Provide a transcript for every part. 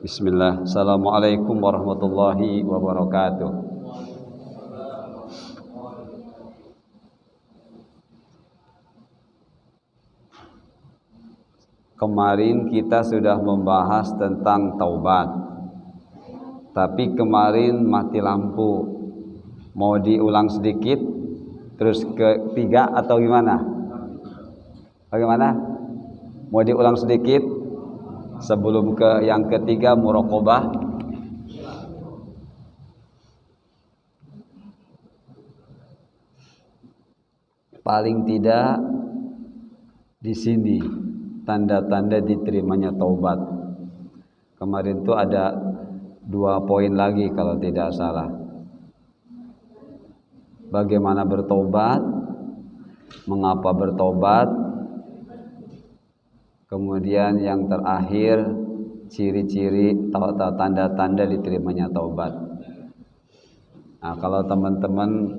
Bismillah. Assalamualaikum warahmatullahi wabarakatuh. Kemarin kita sudah membahas tentang taubat. Tapi kemarin mati lampu. Mau diulang sedikit terus ketiga atau gimana? Bagaimana? Mau diulang sedikit sebelum ke yang ketiga, muraqabah. Paling tidak di sini tanda-tanda diterimanya taubat. Kemarin itu ada 2 poin lagi kalau tidak salah. Bagaimana bertobat? Mengapa bertobat? Kemudian yang terakhir, ciri-ciri tanda-tanda diterimanya taubat. Nah, kalau teman-teman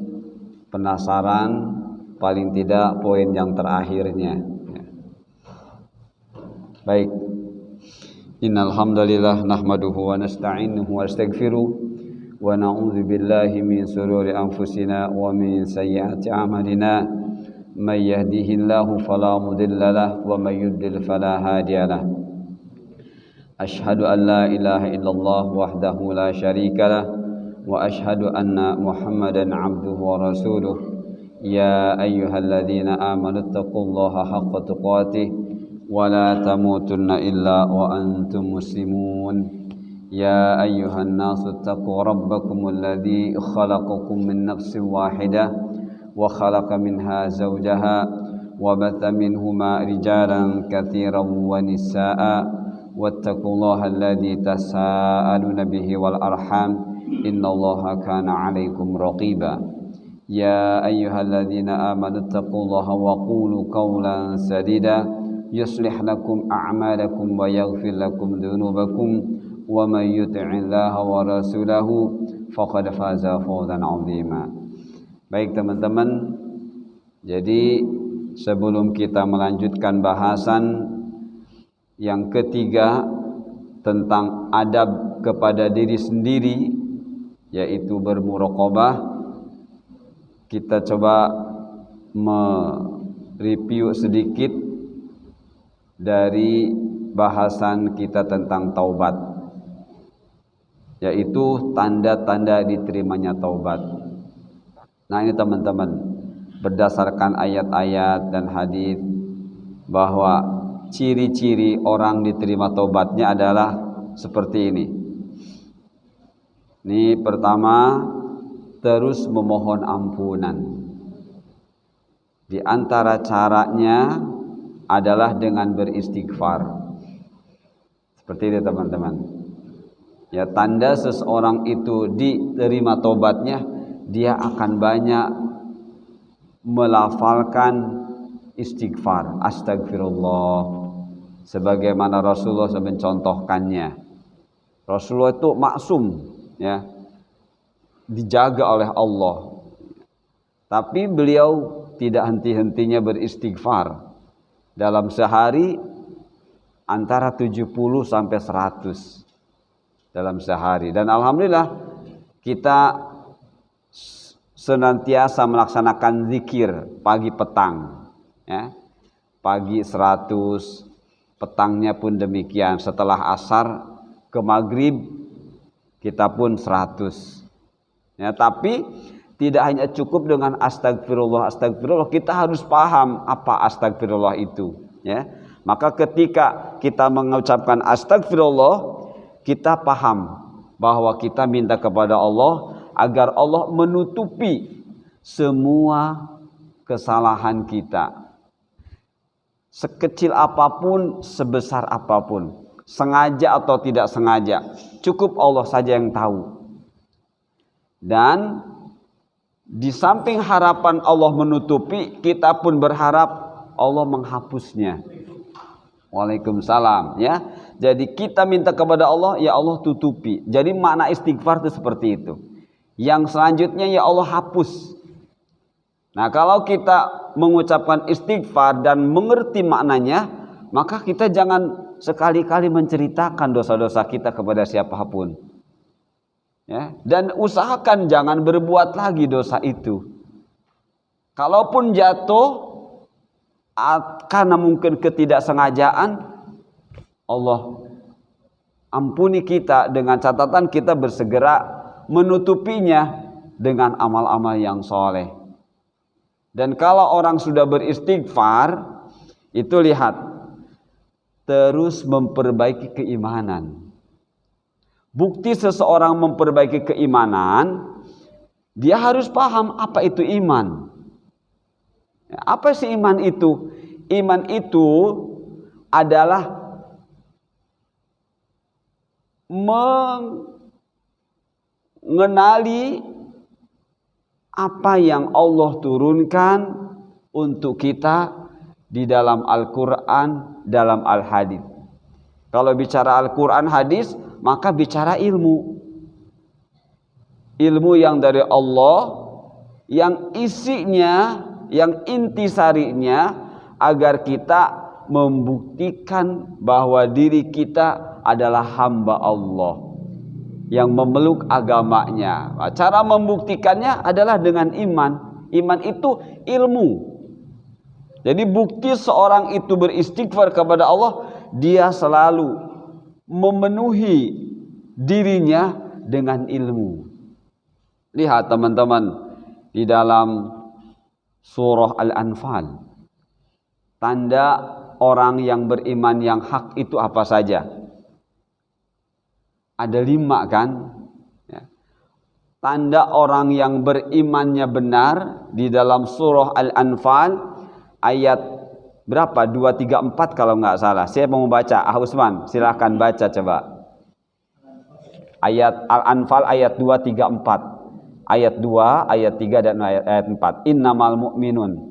penasaran, paling tidak poin yang terakhirnya. Baik. Innal hamdalillah nahmaduhu wa nasta'inuhu wa nastaghfiruh wa na'udzu billahi min shururi anfusina wa min sayyiati a'malina. من يهده الله فلا مضل له ومن يضلل فلا هادي له أشهد أن لا إله إلا الله وحده لا شريك له وأشهد أن محمدا عبده ورسوله يا أيها الذين آمنوا اتقوا الله حق تقاته ولا تموتن إلا وأنتم مسلمون يا أيها الناس اتقوا ربكم الذي خلقكم من نفس واحدة وخلق منها زوجها وبث منهما رجالا كثيرا ونساء واتقوا الله الذي تساءلون به والأرحام إن الله كان عليكم رقيبا يا أيها الذين آمنوا اتقوا الله وقولوا قولا سديدا يصلح لكم أعمالكم ويغفر لكم ذنوبكم ومن يطع الله ورسوله فقد فاز فوزا عظيما. Baik teman-teman, jadi sebelum kita melanjutkan bahasan yang ketiga tentang adab kepada diri sendiri, yaitu bermuraqabah, kita coba mereview sedikit dari bahasan kita tentang taubat, yaitu tanda-tanda diterimanya taubat. Nah ini teman-teman, berdasarkan ayat-ayat dan hadis bahwa ciri-ciri orang diterima taubatnya adalah seperti ini. Ini pertama, terus memohon ampunan. Di antara caranya adalah dengan beristighfar. Seperti itu teman-teman. Ya, tanda seseorang itu diterima taubatnya, dia akan banyak melafalkan istighfar, astagfirullah, sebagaimana Rasulullah mencontohkannya. Rasulullah itu maksum, ya, dijaga oleh Allah, tapi beliau tidak henti-hentinya beristighfar. Dalam sehari antara 70 sampai 100 dalam sehari. Dan alhamdulillah kita senantiasa melaksanakan zikir pagi petang, ya. Pagi 100, petangnya pun demikian. Setelah asar ke maghrib kita pun 100. Ya, tapi tidak hanya cukup dengan astagfirullah, astagfirullah, kita harus paham apa astagfirullah itu, ya. Maka ketika kita mengucapkan astagfirullah, kita paham bahwa kita minta kepada Allah agar Allah menutupi semua kesalahan kita, sekecil apapun, sebesar apapun, sengaja atau tidak sengaja, cukup Allah saja yang tahu. Dan di samping harapan Allah menutupi, kita pun berharap Allah menghapusnya. Waalaikumsalam, ya. Jadi kita minta kepada Allah, ya Allah tutupi. Jadi makna istighfar itu seperti itu. Yang selanjutnya, ya Allah hapus. Nah, kalau kita mengucapkan istighfar dan mengerti maknanya, maka kita jangan sekali-kali menceritakan dosa-dosa kita kepada siapapun. Ya, dan usahakan jangan berbuat lagi dosa itu. Kalaupun jatuh karena mungkin ketidaksengajaan, Allah ampuni kita dengan catatan kita bersegera menutupinya dengan amal-amal yang soleh. Dan kalau orang sudah beristighfar, itu lihat, terus memperbaiki keimanan. Bukti seseorang memperbaiki keimanan, dia harus paham apa itu iman. Apa sih iman itu? Iman itu adalah mengenali apa yang Allah turunkan untuk kita di dalam Al-Quran, dalam Al-Hadis. Kalau bicara Al-Quran, hadis, maka bicara ilmu. Ilmu yang dari Allah, yang isinya, yang intisarinya agar kita membuktikan bahwa diri kita adalah hamba Allah yang memeluk agamanya. Cara membuktikannya adalah dengan iman. Iman itu ilmu. Jadi bukti seorang itu beristighfar kepada Allah, dia selalu memenuhi dirinya dengan ilmu. Lihat teman-teman, di dalam surah Al-Anfal, tanda orang yang beriman yang hak itu apa saja? Ada 5 kan? Ya. Tanda orang yang berimannya benar di dalam surah Al-Anfal ayat berapa? 2, 3, 4 kalau nggak salah. Saya mau baca. Usman, silahkan baca coba. Ayat Al-Anfal ayat 2, 3, 4. Ayat 2, ayat 3 dan ayat 4. Innamal mu'minun.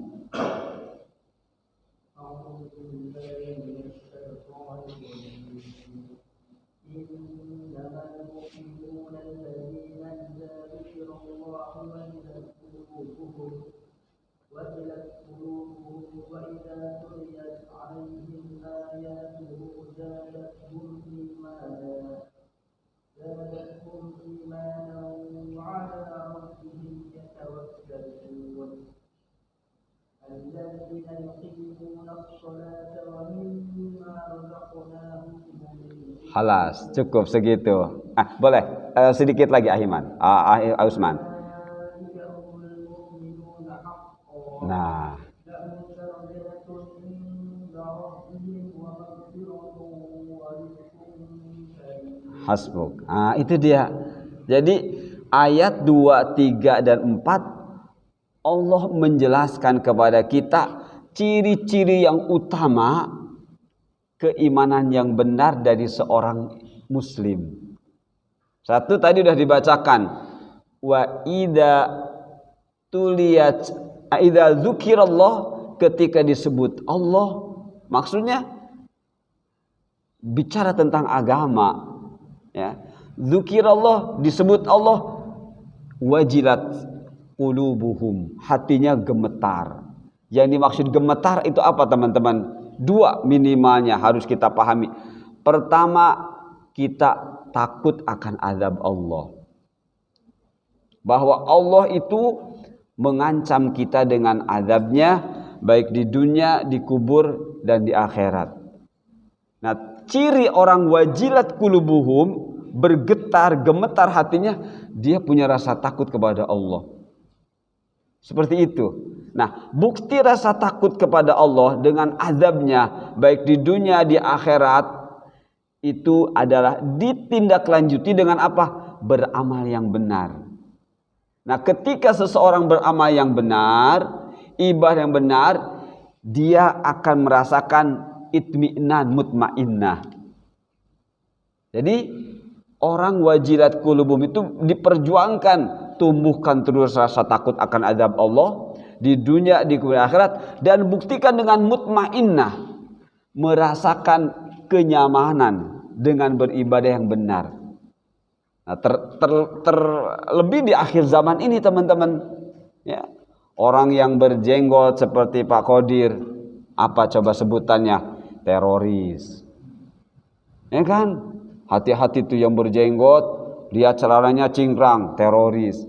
Halas, cukup segitu. Boleh sedikit lagi Ahiman, Usman. Nah, hasbuk. Itu dia. Jadi ayat 2, 3 dan 4 Allah menjelaskan kepada kita ciri-ciri yang utama keimanan yang benar dari seorang muslim. Satu tadi sudah dibacakan. Wa idza tuliyat idza dzukirallah, ketika disebut Allah, maksudnya bicara tentang agama, ya. Dzukirallah, disebut Allah, wajilat qulubuhum, hatinya gemetar. Yang dimaksud gemetar itu apa teman-teman? 2 minimalnya harus kita pahami. Pertama, kita takut akan azab Allah. Bahwa Allah itu mengancam kita dengan azabnya, baik di dunia, di kubur, dan di akhirat. Nah, ciri orang wajilat qulubuhum, bergetar, gemetar hatinya, dia punya rasa takut kepada Allah. Seperti itu. Nah, bukti rasa takut kepada Allah dengan azabnya, baik di dunia, di akhirat, itu adalah ditindaklanjuti dengan apa? Beramal yang benar. Nah, ketika seseorang beramal yang benar, ibadah yang benar, dia akan merasakan itmi'nan mutmainnah. Jadi, orang wajilat qulubum itu diperjuangkan, tumbuhkan terus rasa takut akan azab Allah di dunia, di akhirat, dan buktikan dengan mutmainnah, merasakan kenyamanan dengan beribadah yang benar. Nah, terlebih di akhir zaman ini teman-teman, ya, orang yang berjenggot seperti Pak Qadir, apa coba sebutannya? Teroris. Ya kan? Hati-hati tuh yang berjenggot, lihat celananya cingkrang, teroris.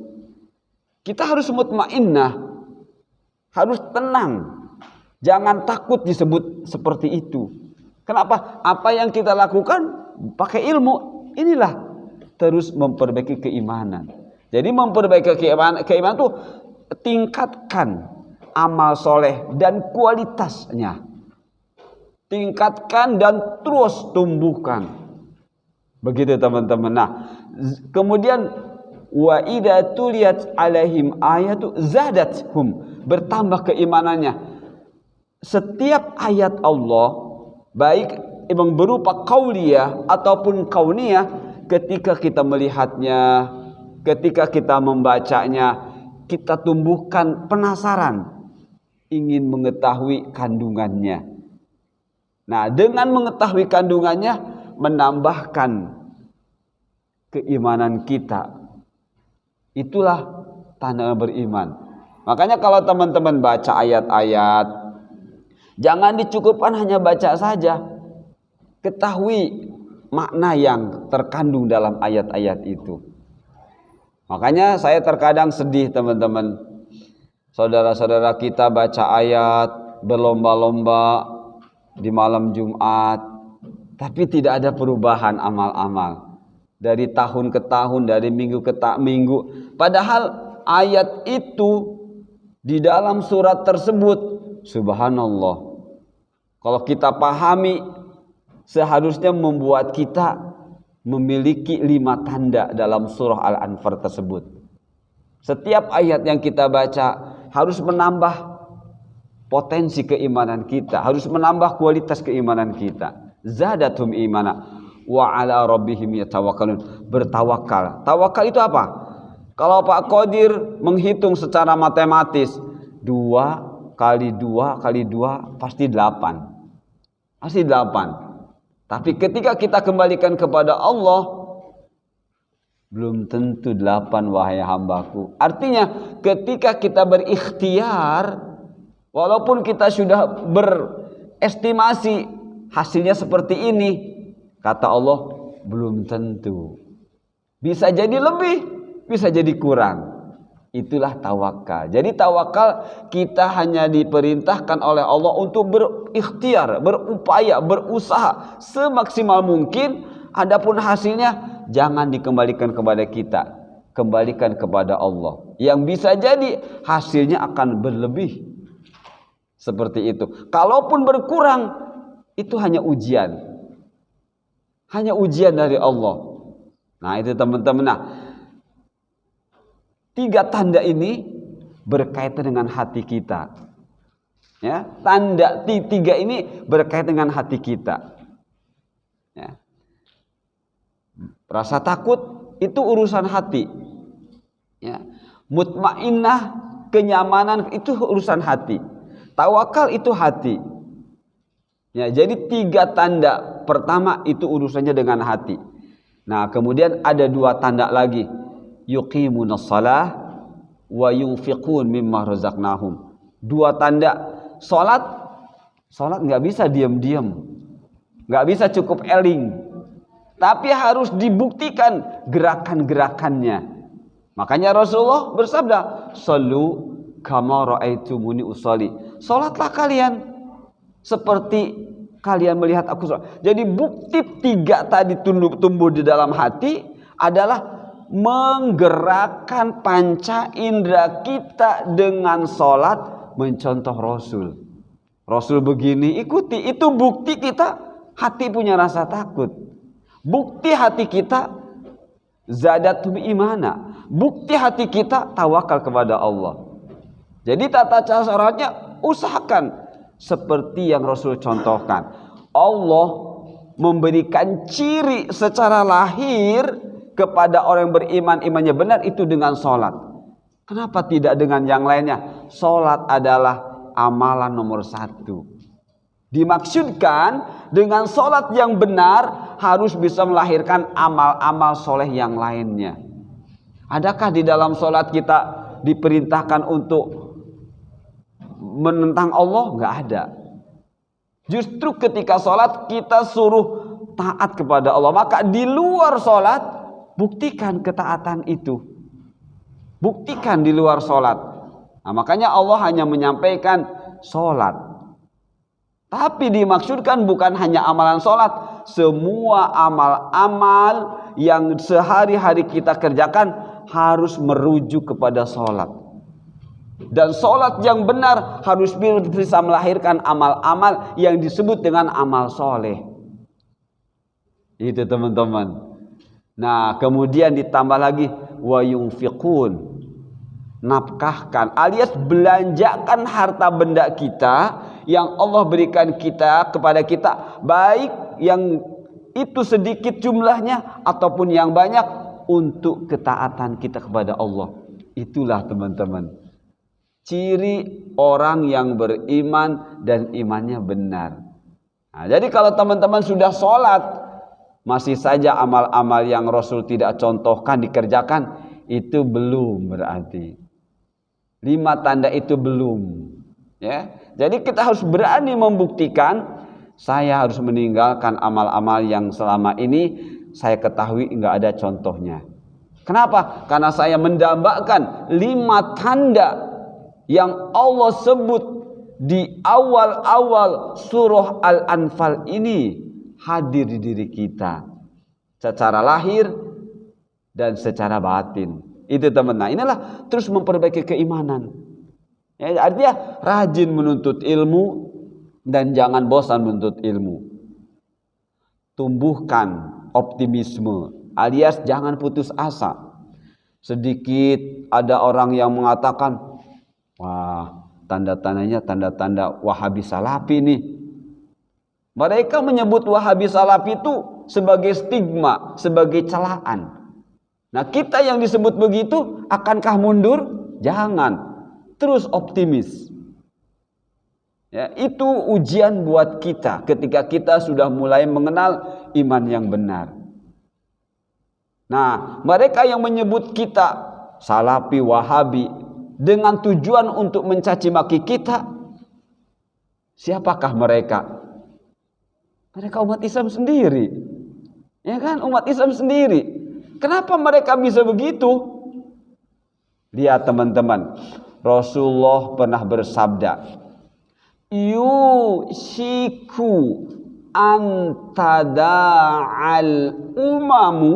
Kita harus mutmainnah, harus tenang. Jangan takut disebut seperti itu. Kenapa? Apa yang kita lakukan pakai ilmu. Inilah terus memperbaiki keimanan. Jadi memperbaiki keimanan itu tingkatkan amal soleh dan kualitasnya. Tingkatkan dan terus tumbuhkan. Begitu teman-teman. Nah, kemudian wa idza tuliyat alaihim ayatu zadathum, bertambah keimanannya. Setiap ayat Allah, baik memang berupa qauliyah ataupun kauniyah, ketika kita melihatnya, ketika kita membacanya, kita tumbuhkan penasaran, ingin mengetahui kandungannya. Nah, dengan mengetahui kandungannya, menambahkan keimanan kita. Itulah tanda beriman. Makanya kalau teman-teman baca ayat-ayat, jangan dicukupkan hanya baca saja. Ketahui makna yang terkandung dalam ayat-ayat itu. Makanya saya terkadang sedih teman-teman. Saudara-saudara kita baca ayat berlomba-lomba di malam Jumat, tapi tidak ada perubahan amal-amal. Dari tahun ke tahun, dari minggu ke minggu. Padahal ayat itu di dalam surat tersebut, subhanallah, kalau kita pahami, seharusnya membuat kita memiliki 5 tanda dalam surah Al-Anfal tersebut. Setiap ayat yang kita baca harus menambah potensi keimanan kita, harus menambah kualitas keimanan kita. Zadatum imana wa ala rabbihim yatawakkalun, bertawakal. Tawakal itu apa? Kalau Pak Qadir menghitung secara matematis, 2 kali 2 kali 2 pasti 8. Pasti 8. Tapi ketika kita kembalikan kepada Allah, belum tentu 8 wahai hambaku. Artinya ketika kita berikhtiar, walaupun kita sudah berestimasi hasilnya seperti ini, kata Allah, belum tentu. Bisa jadi lebih, bisa jadi kurang. Itulah tawakal. Jadi tawakal kita hanya diperintahkan oleh Allah untuk berikhtiar, berupaya, berusaha semaksimal mungkin. Adapun hasilnya jangan dikembalikan kepada kita, kembalikan kepada Allah. Yang bisa jadi hasilnya akan berlebih. Seperti itu. Kalaupun berkurang, itu hanya ujian. Hanya ujian dari Allah. Nah, itu teman-teman. Nah, 3 tanda ini berkaitan dengan hati kita. Ya, tanda 3 ini berkaitan dengan hati kita. Ya. Rasa takut itu urusan hati. Ya. Mutmainnah, kenyamanan itu urusan hati. Tawakal itu hati. Ya, jadi 3 tanda. Pertama itu urusannya dengan hati. Nah, kemudian ada 2 tanda lagi. Yuqimunas shalah wa yunfiqun mimma razaqnahum. 2 tanda. Salat nggak bisa diam-diam. Nggak bisa cukup eling. Tapi harus dibuktikan gerakan-gerakannya. Makanya Rasulullah bersabda, "Shallu kama ra'aitumuni usolli." Salatlah kalian seperti kalian melihat aku sholat. Jadi bukti 3 tadi tumbuh di dalam hati adalah menggerakkan panca indera kita dengan sholat, mencontoh Rasul. Rasul begini, ikuti. Itu bukti kita hati punya rasa takut. Bukti hati kita zadatum imana. Bukti hati kita tawakal kepada Allah. Jadi tata caranya usahakan seperti yang Rasul contohkan. Allah memberikan ciri secara lahir kepada orang yang beriman, imannya benar itu dengan sholat. Kenapa tidak dengan yang lainnya? Sholat adalah amalan nomor 1. Dimaksudkan dengan sholat yang benar harus bisa melahirkan amal-amal soleh yang lainnya. Adakah di dalam sholat kita diperintahkan untuk menentang Allah? Nggak ada. Justru ketika sholat kita suruh taat kepada Allah, maka di luar sholat buktikan ketaatan itu. Buktikan di luar sholat. Nah, makanya Allah hanya menyampaikan sholat. Tapi dimaksudkan bukan hanya amalan sholat. Semua amal-amal yang sehari-hari kita kerjakan harus merujuk kepada sholat. Dan sholat yang benar harus bisa melahirkan amal-amal yang disebut dengan amal soleh. Itu teman-teman. Nah, kemudian ditambah lagi wa yunfiqun, nafkahkan alias belanjakan harta benda kita yang Allah berikan kita kepada kita, baik yang itu sedikit jumlahnya ataupun yang banyak, untuk ketaatan kita kepada Allah. Itulah teman-teman ciri orang yang beriman dan imannya benar. Nah, jadi kalau teman-teman sudah sholat masih saja amal-amal yang Rasul tidak contohkan dikerjakan, itu belum berarti. 5 tanda itu belum. Ya, jadi kita harus berani membuktikan, saya harus meninggalkan amal-amal yang selama ini saya ketahui enggak ada contohnya. Kenapa? Karena saya mendambakan 5 tanda yang Allah sebut di awal-awal surah Al-Anfal ini hadir di diri kita secara lahir dan secara batin. Itu teman. Nah, inilah terus memperbaiki keimanan. Ya, artinya rajin menuntut ilmu dan jangan bosan menuntut ilmu. Tumbuhkan optimisme alias jangan putus asa. Sedikit ada orang yang mengatakan, wah, tanda-tandanya tanda-tanda Wahabi Salafi nih. Mereka menyebut Wahabi Salafi itu sebagai stigma, sebagai celaan. Nah, kita yang disebut begitu, akankah mundur? Jangan. Terus optimis. Ya, itu ujian buat kita ketika kita sudah mulai mengenal iman yang benar. Nah, mereka yang menyebut kita Salafi, Wahabi dengan tujuan untuk mencaci maki kita, siapakah mereka? Mereka umat Islam sendiri. Ya kan, umat Islam sendiri. Kenapa mereka bisa begitu? Lihat teman-teman, Rasulullah pernah bersabda, yushiku antada'al umamu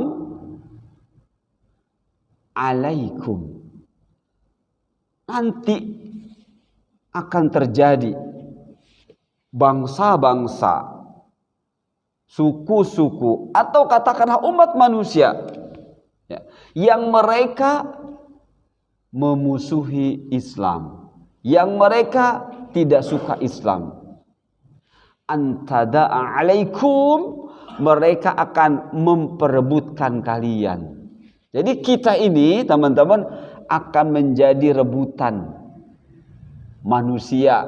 alaikum. Nanti akan terjadi bangsa-bangsa, suku-suku, atau katakanlah umat manusia, ya, yang mereka memusuhi Islam, yang mereka tidak suka Islam. Antada'a alaikum, mereka akan memperebutkan kalian. Jadi kita ini teman-teman akan menjadi rebutan manusia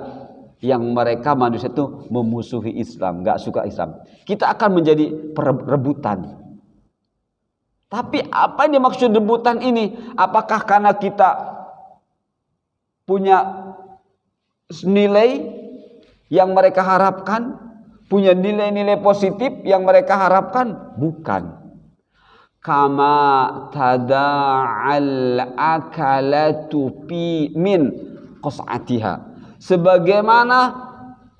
yang mereka manusia itu memusuhi Islam, gak suka Islam. Kita akan menjadi rebutan. Tapi apa yang dimaksud rebutan ini? Apakah karena kita punya nilai yang mereka harapkan, punya nilai-nilai positif yang mereka harapkan? Bukan. Kama tada'al akalatu min qas'atiha. Sebagaimana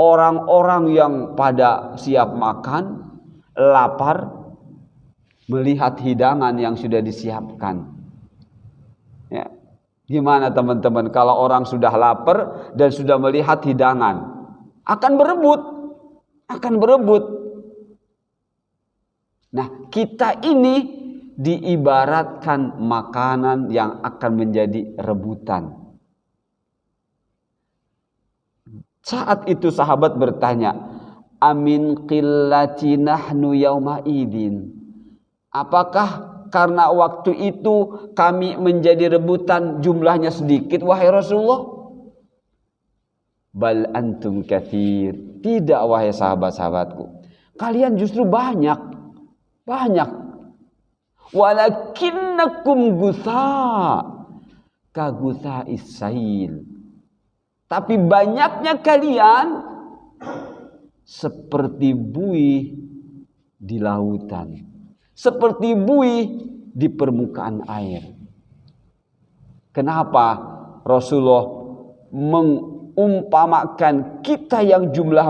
orang-orang yang pada siap makan, lapar, melihat hidangan yang sudah disiapkan. Ya. Gimana teman-teman kalau orang sudah lapar dan sudah melihat hidangan? Akan berebut. Nah, kita ini diibaratkan makanan yang akan menjadi rebutan. Saat itu sahabat bertanya, amin qillati nahnu yauma idin. Apakah karena waktu itu kami menjadi rebutan jumlahnya sedikit wahai Rasulullah? Bal antum katsir. Tidak wahai sahabat-sahabatku. Kalian justru banyak. Walakinnakum gutha ka gutha'is sail. Tapi banyaknya kalian seperti buih di lautan, seperti buih di permukaan air. Kenapa Rasulullah mengumpamakan kita yang jumlah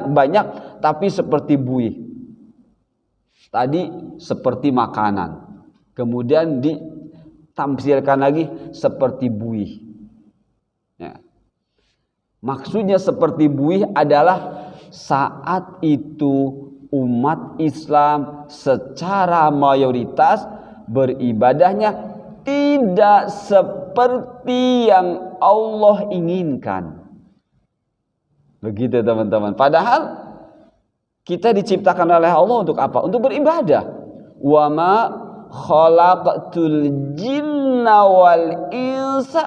banyak tapi seperti buih? Tadi seperti makanan, kemudian ditampilkan lagi seperti buih. Ya. Maksudnya seperti buih adalah saat itu umat Islam secara mayoritas beribadahnya tidak seperti yang Allah inginkan. Begitu teman-teman. Padahal kita diciptakan oleh Allah untuk apa? Untuk beribadah. Wa ma khalaqtul jinna wal insa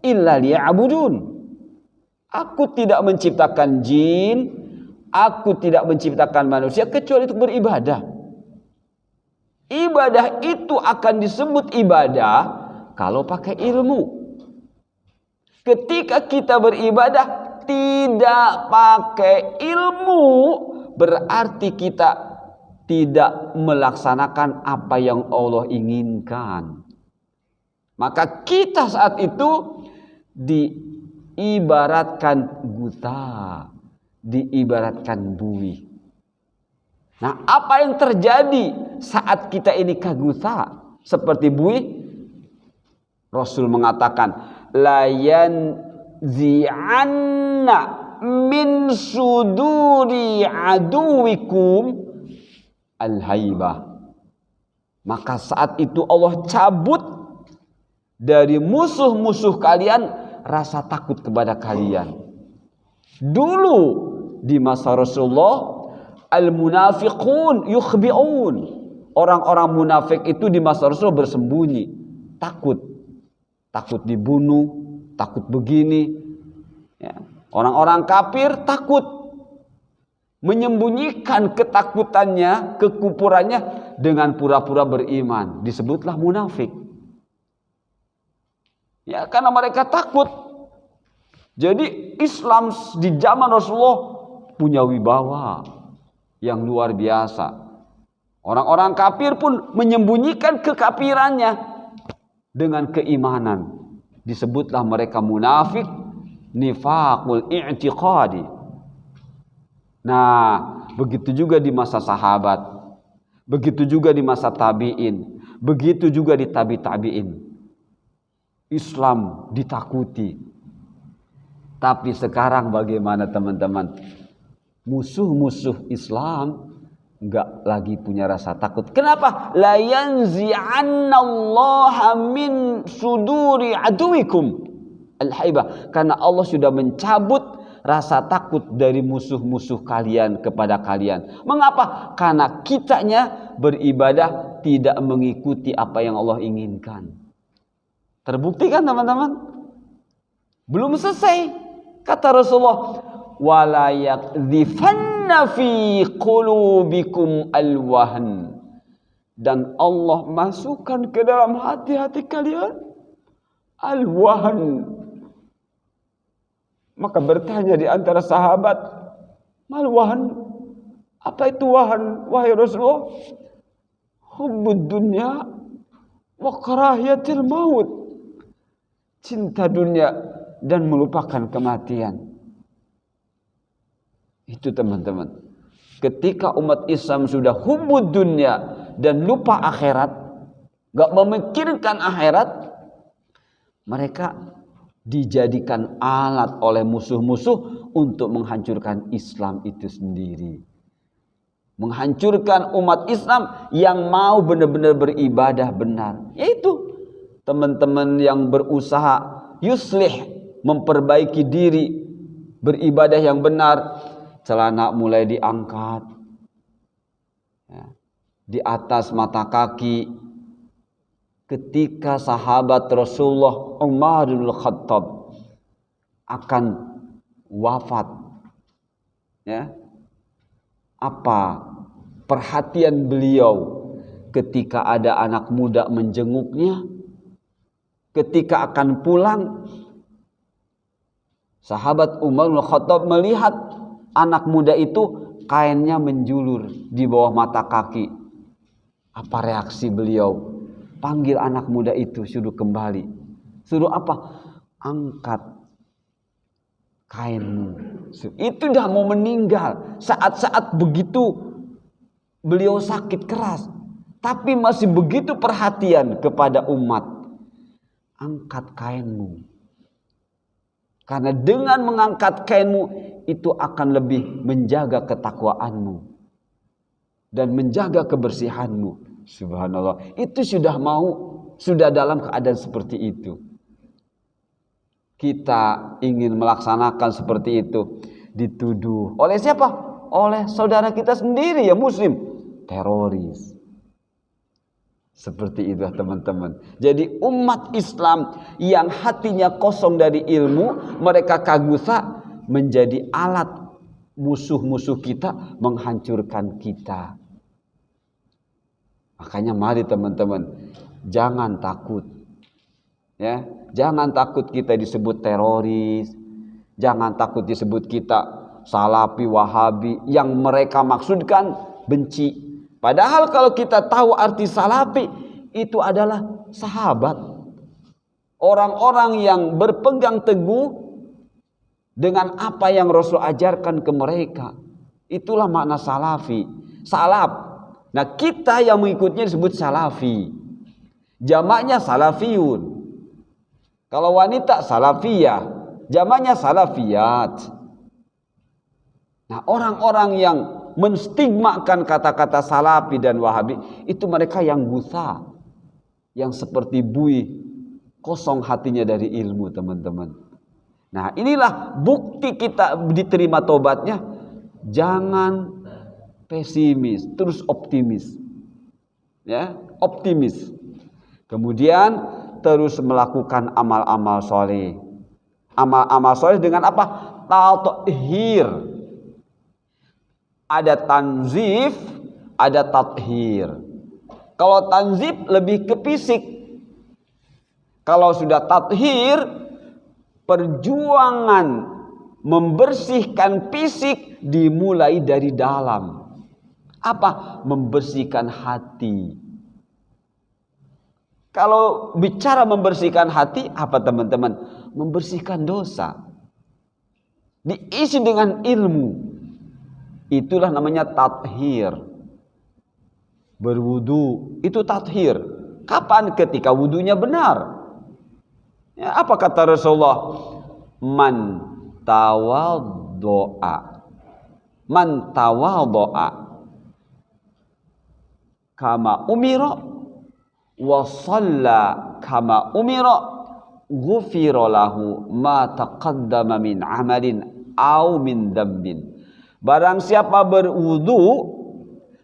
illa liya'budun. Aku tidak menciptakan jin, aku tidak menciptakan manusia kecuali untuk beribadah. Ibadah itu akan disebut ibadah kalau pakai ilmu. Ketika kita beribadah tidak pakai ilmu, berarti kita tidak melaksanakan apa yang Allah inginkan. Maka kita saat itu diibaratkan guta, diibaratkan buih. Nah, apa yang terjadi saat kita ini kaguta seperti buih? Rasul mengatakan, la yanzi'anna min suduri aduwikum al-haibah. Maka saat itu Allah cabut dari musuh-musuh kalian rasa takut kepada kalian. Dulu di masa Rasulullah, al-munafiqun yukhbi'un. Orang-orang munafik itu di masa Rasulullah bersembunyi, takut dibunuh, takut begini. Ya. Orang-orang kafir takut, menyembunyikan ketakutannya, kekufurannya dengan pura-pura beriman. Disebutlah munafik. Ya, karena mereka takut. Jadi Islam di zaman Rasulullah punya wibawa yang luar biasa. Orang-orang kafir pun menyembunyikan kekafirannya dengan keimanan. Disebutlah mereka munafik, nifaqul i'tiqadi. Nah, begitu juga di masa sahabat, begitu juga di masa tabi'in, begitu juga di tabi'in. Islam ditakuti. Tapi sekarang bagaimana teman-teman? Musuh-musuh Islam enggak lagi punya rasa takut. Kenapa? La yanzi'annallaha min suduri aduwikum al-haibah. Karena Allah sudah mencabut rasa takut dari musuh-musuh kalian kepada kalian. Mengapa? Karena kitanya beribadah tidak mengikuti apa yang Allah inginkan. Terbukti kan teman-teman? Belum selesai. Kata Rasulullah, wala yakdhifanna fi qulubikum alwahn. Dan Allah masukkan ke dalam hati-hati kalian alwahn. Maka bertanya di antara sahabat, mal wahn? Apa itu wahn, wahai Rasulullah? Hubbud dunya wa karahiyatil maut. Cinta dunia dan melupakan kematian. Itu teman-teman. Ketika umat Islam sudah hubbud dunya dan lupa akhirat, gak memikirkan akhirat, mereka dijadikan alat oleh musuh-musuh untuk menghancurkan Islam itu sendiri. Menghancurkan umat Islam yang mau benar-benar beribadah benar. Yaitu teman-teman yang berusaha yuslih, memperbaiki diri, beribadah yang benar. Celana mulai diangkat ya, di atas mata kaki. Ketika sahabat Rasulullah Umar bin Khattab akan wafat, ya, apa perhatian beliau ketika ada anak muda menjenguknya? Ketika akan pulang, sahabat Umar bin Khattab melihat anak muda itu kainnya menjulur di bawah mata kaki. Apa reaksi beliau? Panggil anak muda itu, suruh kembali. Suruh apa? Angkat kainmu. Itu dah mau meninggal. Saat-saat begitu beliau sakit keras, tapi masih begitu perhatian kepada umat. Angkat kainmu. Karena dengan mengangkat kainmu itu akan lebih menjaga ketakwaanmu dan menjaga kebersihanmu. Subhanallah. Itu sudah dalam keadaan seperti itu. Kita ingin melaksanakan seperti itu, dituduh oleh siapa? Oleh saudara kita sendiri yang muslim, teroris. Seperti itu teman-teman. Jadi umat Islam yang hatinya kosong dari ilmu, mereka kagusa, menjadi alat musuh-musuh kita menghancurkan kita. Makanya mari teman-teman, jangan takut. Ya, jangan takut kita disebut teroris. Jangan takut disebut kita salafi, wahabi, yang mereka maksudkan benci. Padahal kalau kita tahu arti salafi, itu adalah sahabat. Orang-orang yang berpegang teguh dengan apa yang Rasul ajarkan ke mereka. Itulah makna salafi. Salaf. Nah, kita yang mengikutnya disebut salafi. Jamaknya salafiyun. Kalau wanita salafiyah, jamaknya salafiyat. Nah, orang-orang yang menstigmakan kata-kata salafi dan wahabi, itu mereka yang buta, yang seperti buih, kosong hatinya dari ilmu, teman-teman. Nah, inilah bukti kita diterima tobatnya. Jangan pesimis, terus optimis. Ya, optimis. Kemudian terus melakukan amal-amal soleh. Amal-amal soleh dengan apa? Tathir. Ada tanzif, ada tathir. Kalau tanzif lebih ke fisik. Kalau sudah tathir, perjuangan membersihkan fisik dimulai dari dalam. Apa? Membersihkan hati. Kalau bicara membersihkan hati, apa teman-teman? Membersihkan dosa. Diisi dengan ilmu. Itulah namanya tathir. Berwudu, itu tathir. Kapan? Ketika wudunya benar. Ya, apa kata Rasulullah? Man tawaddo'a. Man tawaddo'a. Kama umira wa shalla kama umira ghufira lahu ma taqaddama min amalin aw min dambin. Barang siapa berwudu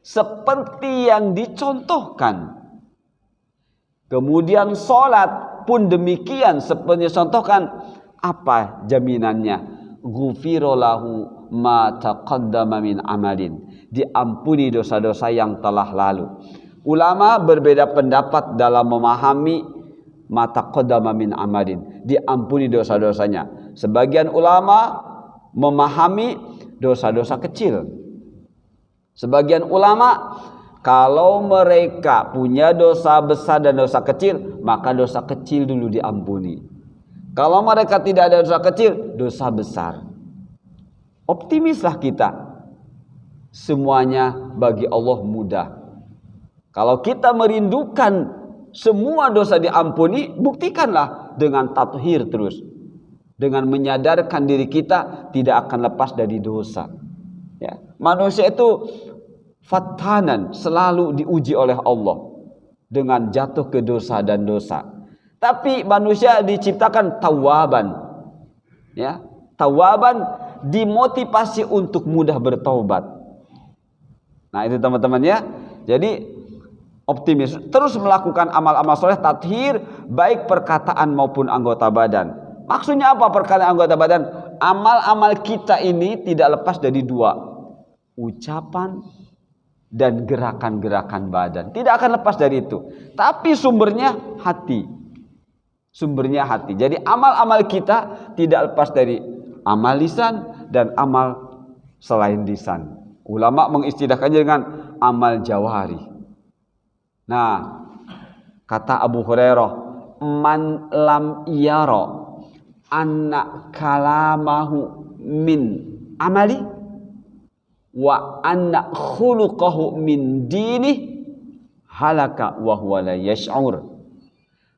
seperti yang dicontohkan, kemudian sholat pun demikian seperti yang dicontohkan, apa jaminannya? Ghufira lahu ma taqaddama min amalin. Diampuni dosa-dosa yang telah lalu. Ulama berbeda pendapat dalam memahami ma taqaddama min amalin. Diampuni dosa-dosanya. Sebagian ulama memahami dosa-dosa kecil. Sebagian ulama, kalau mereka punya dosa besar dan dosa kecil, maka dosa kecil dulu diampuni. Kalau mereka tidak ada dosa kecil, dosa besar. Optimislah kita. Semuanya bagi Allah mudah. Kalau kita merindukan semua dosa diampuni, buktikanlah dengan tathir terus. Dengan menyadarkan diri kita tidak akan lepas dari dosa. Ya. Manusia itu fatanan, selalu diuji oleh Allah dengan jatuh ke dosa dan dosa. Tapi manusia diciptakan tawaban. Ya, tawaban dimotivasi untuk mudah bertaubat. Nah, itu teman-teman ya. Jadi optimis, terus melakukan amal-amal soleh tathir, baik perkataan maupun anggota badan. Maksudnya apa perkataan anggota badan? Amal-amal kita ini tidak lepas dari dua, ucapan dan gerakan-gerakan badan. Tidak akan lepas dari itu. Tapi sumbernya hati. Sumbernya hati. Jadi amal-amal kita tidak lepas dari amal lisan dan amal selain lisan. Ulama mengistilahkannya dengan amal jawari. Nah, kata Abu Hurairah, man lam yara anna kalamahu min amali wa anna khuluqahu min dini halaka wa huwa la yash'ur.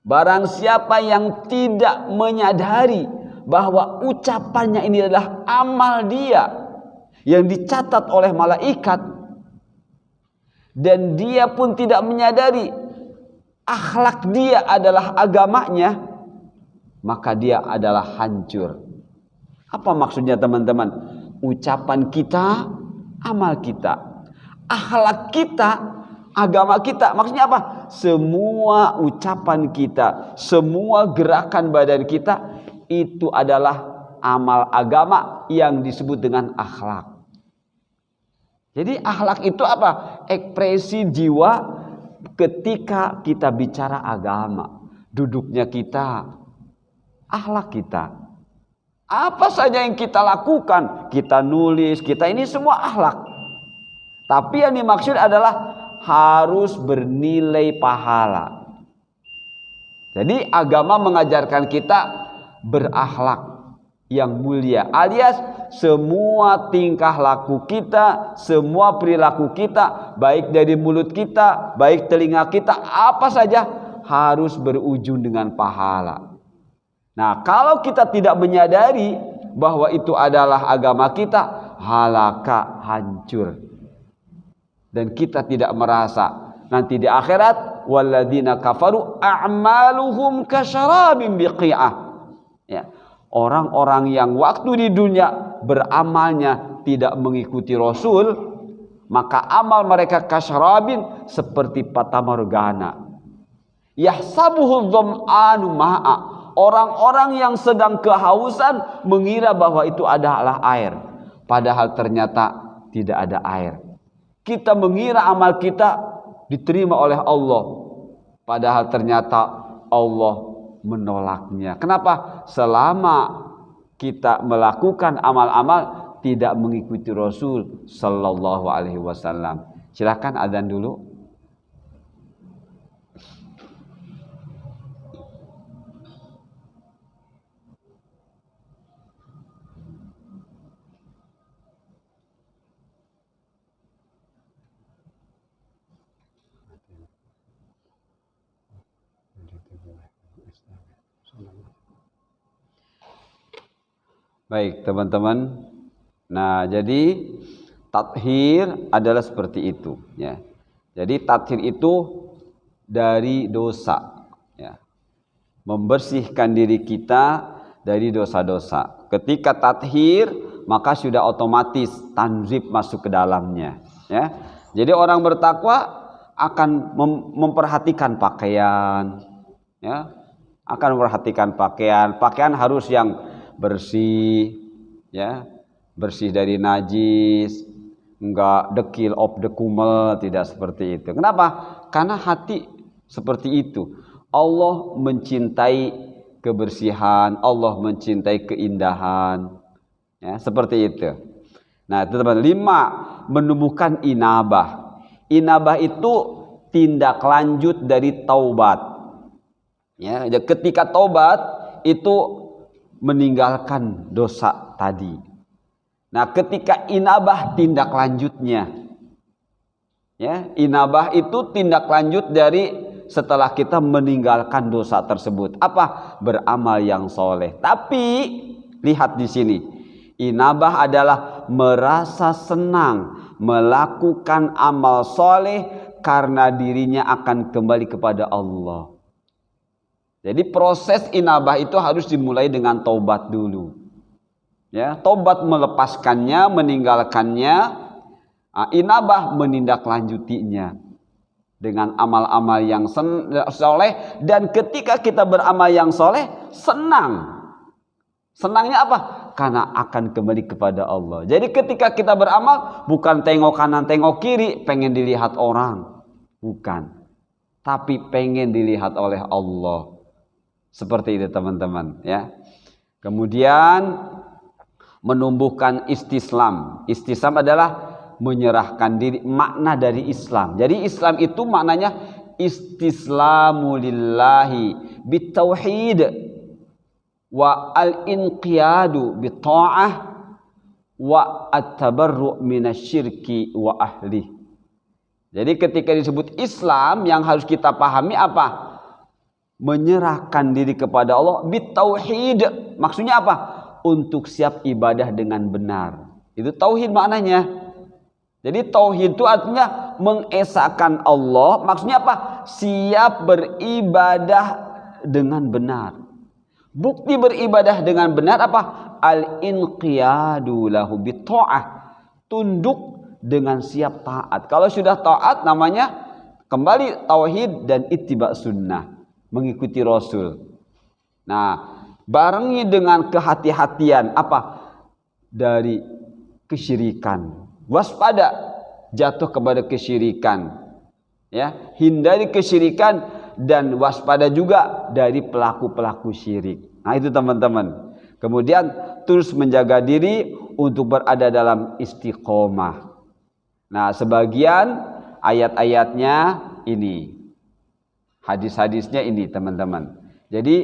Barang siapa yang tidak menyadari bahwa ucapannya ini adalah amal dia yang dicatat oleh malaikat, dan dia pun tidak menyadari akhlak dia adalah agamanya, maka dia adalah hancur. Apa maksudnya teman-teman? Ucapan kita, amal kita. Akhlak kita, agama kita. Maksudnya apa? Semua ucapan kita, semua gerakan badan kita, itu adalah amal agama yang disebut dengan akhlak. Jadi akhlak itu apa? Ekspresi jiwa ketika kita bicara agama. Duduknya kita, akhlak kita. Apa saja yang kita lakukan, kita nulis, kita ini semua akhlak. Tapi yang dimaksud adalah harus bernilai pahala. Jadi agama mengajarkan kita berakhlak yang mulia, alias semua tingkah laku kita, semua perilaku kita, baik dari mulut kita, baik telinga kita, apa saja harus berujung dengan pahala. Nah, kalau kita tidak menyadari bahwa itu adalah agama kita, halaka, hancur. Dan kita tidak merasa nanti di akhirat, walladzina kafaru a'maluhum kasyarabin biqi'ah. Ya. Orang-orang yang waktu di dunia beramalnya tidak mengikuti Rasul, maka amal mereka kasyarabin, seperti fata morgana. Yahsabuhu dzam'anu ma'a. Orang-orang yang sedang kehausan mengira bahwa itu adalah air, padahal ternyata tidak ada air. Kita mengira amal kita diterima oleh Allah, padahal ternyata Allah menolaknya. Kenapa? Selama kita melakukan amal-amal tidak mengikuti Rasul sallallahu alaihi wasallam. Silakan adzan dulu. Baik teman-teman. Nah, jadi tathir adalah seperti itu, ya. Jadi tathir itu dari dosa, ya. Membersihkan diri kita dari dosa-dosa. Ketika tathir, maka sudah otomatis tanzib masuk ke dalamnya, ya. Jadi orang bertakwa akan memperhatikan pakaian, ya. Akan memperhatikan pakaian. Pakaian harus yang bersih, ya, bersih dari najis, enggak dekil of the kumel, tidak seperti itu. Kenapa? Karena hati seperti itu. Allah mencintai kebersihan, Allah mencintai keindahan, ya, seperti itu. Nah, teman-teman, 5, menumbuhkan inabah. Inabah itu tindak lanjut dari taubat. Ya, ketika taubat itu meninggalkan dosa tadi. Nah, ketika inabah tindak lanjutnya, ya, inabah itu tindak lanjut dari setelah kita meninggalkan dosa tersebut. Apa? Beramal yang soleh. Tapi lihat di sini, inabah adalah merasa senang melakukan amal soleh karena dirinya akan kembali kepada Allah. Jadi proses inabah itu harus dimulai dengan taubat dulu. Ya, taubat melepaskannya, meninggalkannya. Inabah menindaklanjutinya dengan amal-amal yang soleh. Dan ketika kita beramal yang soleh, senang. Senangnya apa? Karena akan kembali kepada Allah. Jadi ketika kita beramal, bukan tengok kanan, tengok kiri, pengen dilihat orang. Bukan. Tapi pengen dilihat oleh Allah. Seperti itu teman-teman, ya. Kemudian menumbuhkan istislam. Istislam adalah menyerahkan diri, makna dari Islam. Jadi Islam itu maknanya istislamu lillahi bitauhid wa al-inqiyadu bitta'ah wa at-tabarru' minasyirki wa ahli. Jadi ketika disebut Islam yang harus kita pahami apa? Menyerahkan diri kepada Allah bitauhid. Maksudnya apa? Untuk siap ibadah dengan benar. Itu tauhid maknanya. Jadi tauhid itu artinya mengesahkan Allah. Maksudnya apa? Siap beribadah dengan benar. Bukti beribadah dengan benar apa? Al-inqiyadu lahu bitta'ah. Tunduk dengan siap taat. Kalau sudah taat namanya kembali tauhid dan ittiba sunnah. Mengikuti Rasul. Nah, barengi dengan kehati-hatian apa? Dari kesyirikan. Waspada jatuh kepada kesyirikan. Ya, hindari kesyirikan dan waspada juga dari pelaku-pelaku syirik. Nah, itu teman-teman. Kemudian terus menjaga diri untuk berada dalam istiqomah. Nah, sebagian ayat-ayatnya ini. Hadis-hadisnya ini teman-teman. Jadi